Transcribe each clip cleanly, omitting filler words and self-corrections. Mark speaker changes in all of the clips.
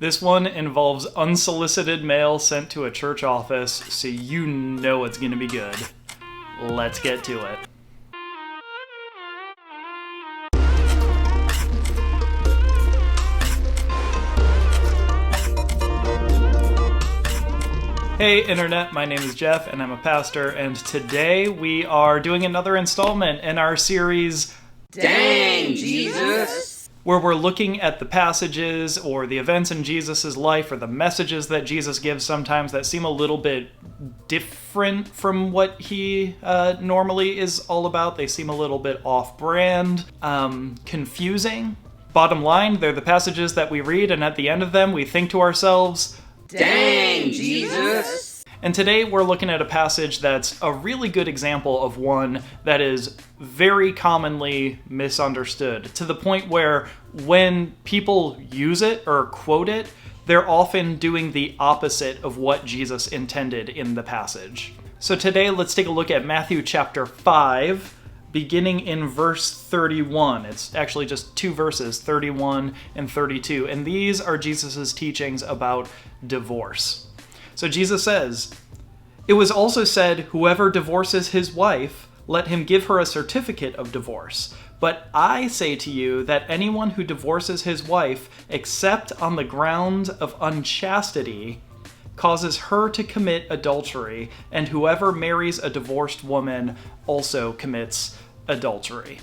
Speaker 1: This one involves unsolicited mail sent to a church office, so you know it's gonna be good. Let's get to it. Hey Internet, my name is Jeff and I'm a pastor, and today we are doing another installment in our series,
Speaker 2: Dang Jesus!
Speaker 1: Where we're looking at the passages or the events in Jesus' life or the messages that Jesus gives sometimes that seem a little bit different from what he normally is all about. They seem a little bit off-brand, confusing. Bottom line, they're the passages that we read, and at the end of them we think to ourselves,
Speaker 2: Dang Jesus!
Speaker 1: And today we're looking at a passage that's a really good example of one that is very commonly misunderstood, to the point where when people use it or quote it, they're often doing the opposite of what Jesus intended in the passage. So today let's take a look at Matthew chapter 5, beginning in verse 31. It's actually just two verses, 31 and 32, and these are Jesus' teachings about divorce. So Jesus says, "It was also said, whoever divorces his wife, let him give her a certificate of divorce. But I say to you that anyone who divorces his wife, except on the ground of unchastity, causes her to commit adultery, and whoever marries a divorced woman also commits adultery."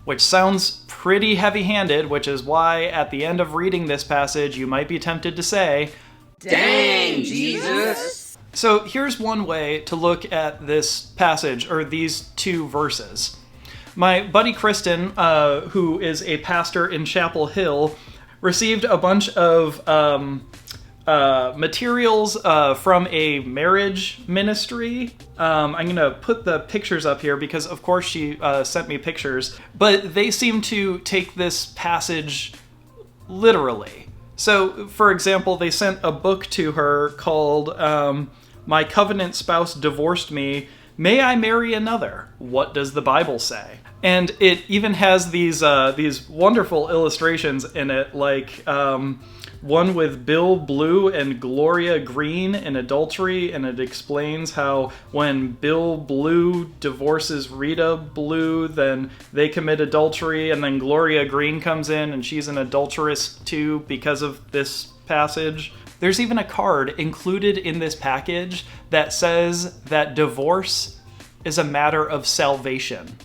Speaker 1: Which sounds pretty heavy-handed, which is why at the end of reading this passage, you might be tempted to say,
Speaker 2: Dang Jesus!
Speaker 1: So here's one way to look at this passage, or these two verses. My buddy Kristen, who is a pastor in Chapel Hill, received a bunch of materials from a marriage ministry. I'm going to put the pictures up here because, of course, she sent me pictures. But they seem to take this passage literally. So, for example, they sent a book to her called My Covenant Spouse Divorced Me. May I Marry Another? What does the Bible say? And it even has these wonderful illustrations in it, like one with Bill Blue and Gloria Green in adultery, and it explains how when Bill Blue divorces Rita Blue, then they commit adultery, and then Gloria Green comes in and she's an adulteress too because of this passage. There's even a card included in this package that says that divorce is a matter of salvation.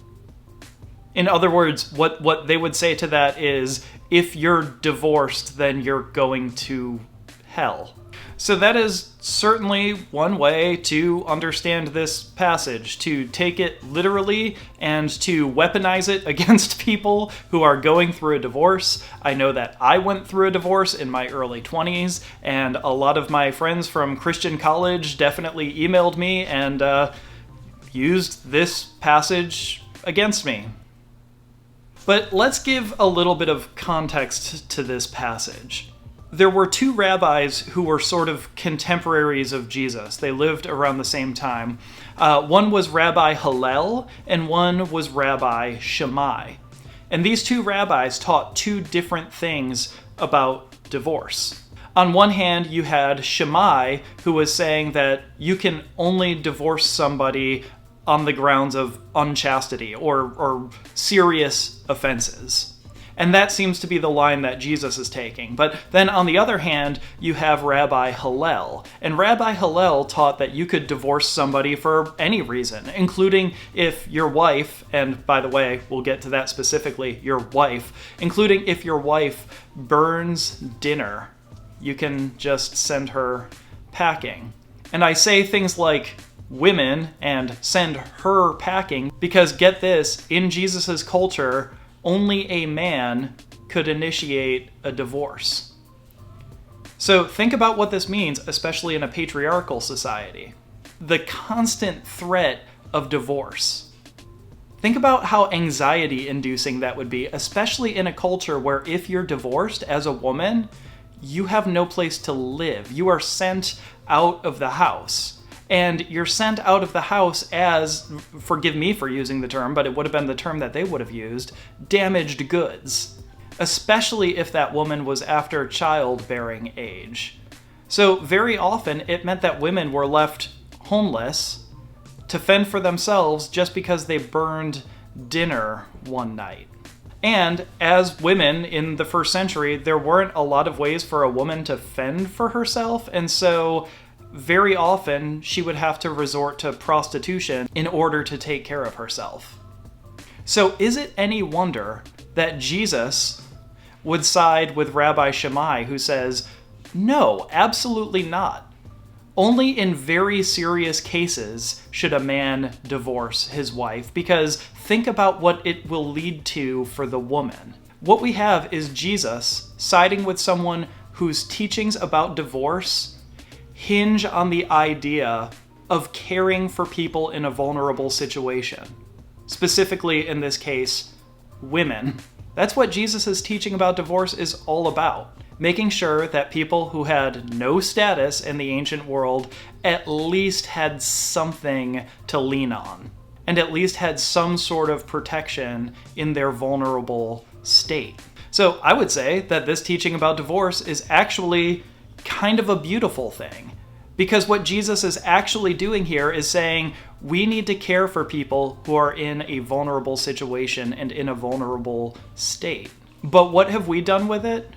Speaker 1: In other words, what they would say to that is, if you're divorced, then you're going to hell. So that is certainly one way to understand this passage, to take it literally and to weaponize it against people who are going through a divorce. I know that I went through a divorce in my early 20s, and a lot of my friends from Christian college definitely emailed me and used this passage against me. But let's give a little bit of context to this passage. There were two rabbis who were sort of contemporaries of Jesus. They lived around the same time. One was Rabbi Hillel, and one was Rabbi Shammai. And these two rabbis taught two different things about divorce. On one hand, you had Shammai, who was saying that you can only divorce somebody on the grounds of unchastity or serious offenses. And that seems to be the line that Jesus is taking. But then on the other hand, you have Rabbi Hillel. And Rabbi Hillel taught that you could divorce somebody for any reason, including if your wife, and by the way, we'll get to that specifically, your wife, including if your wife burns dinner, you can just send her packing. And I say things like women and send her packing because, get this, in Jesus' culture, only a man could initiate a divorce. So think about what this means, especially in a patriarchal society. The constant threat of divorce. Think about how anxiety-inducing that would be, especially in a culture where if you're divorced as a woman, you have no place to live. You are sent out of the house. And you're sent out of the house as, forgive me for using the term, but it would have been the term that they would have used, damaged goods. especially if that woman was after childbearing age. So very often it meant that women were left homeless to fend for themselves just because they burned dinner one night. And as women in the first century, there weren't a lot of ways for a woman to fend for herself, and so very often she would have to resort to prostitution in order to take care of herself. So is it any wonder that Jesus would side with Rabbi Shammai, who says, no, absolutely not. Only in very serious cases should a man divorce his wife, because think about what it will lead to for the woman. What we have is Jesus siding with someone whose teachings about divorce hinge on the idea of caring for people in a vulnerable situation. Specifically, in this case, women. That's what Jesus' teaching about divorce is all about. Making sure that people who had no status in the ancient world at least had something to lean on, and at least had some sort of protection in their vulnerable state. So I would say that this teaching about divorce is actually kind of a beautiful thing, because what Jesus is actually doing here is saying we need to care for people who are in a vulnerable situation and in a vulnerable state. But what have we done with it?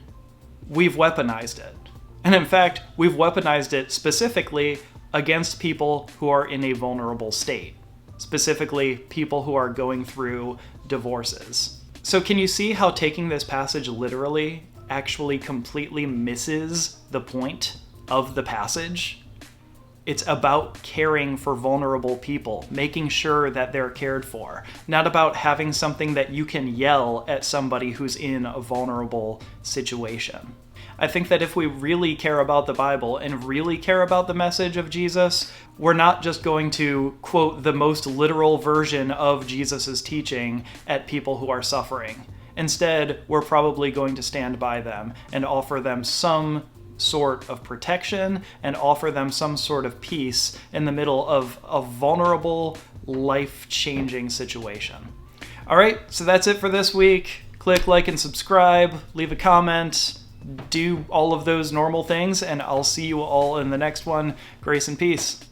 Speaker 1: We've weaponized it. And in fact, we've weaponized it specifically against people who are in a vulnerable state. Specifically, people who are going through divorces. So can you see how taking this passage literally actually completely misses the point of the passage? It's about caring for vulnerable people, making sure that they're cared for, not about having something that you can yell at somebody who's in a vulnerable situation. I think that if we really care about the Bible and really care about the message of Jesus, we're not just going to quote the most literal version of Jesus' teaching at people who are suffering. Instead, we're probably going to stand by them and offer them some sort of protection and offer them some sort of peace in the middle of a vulnerable, life-changing situation. All right, so that's it for this week. Click like and subscribe, leave a comment, do all of those normal things, and I'll see you all in the next one. Grace and peace.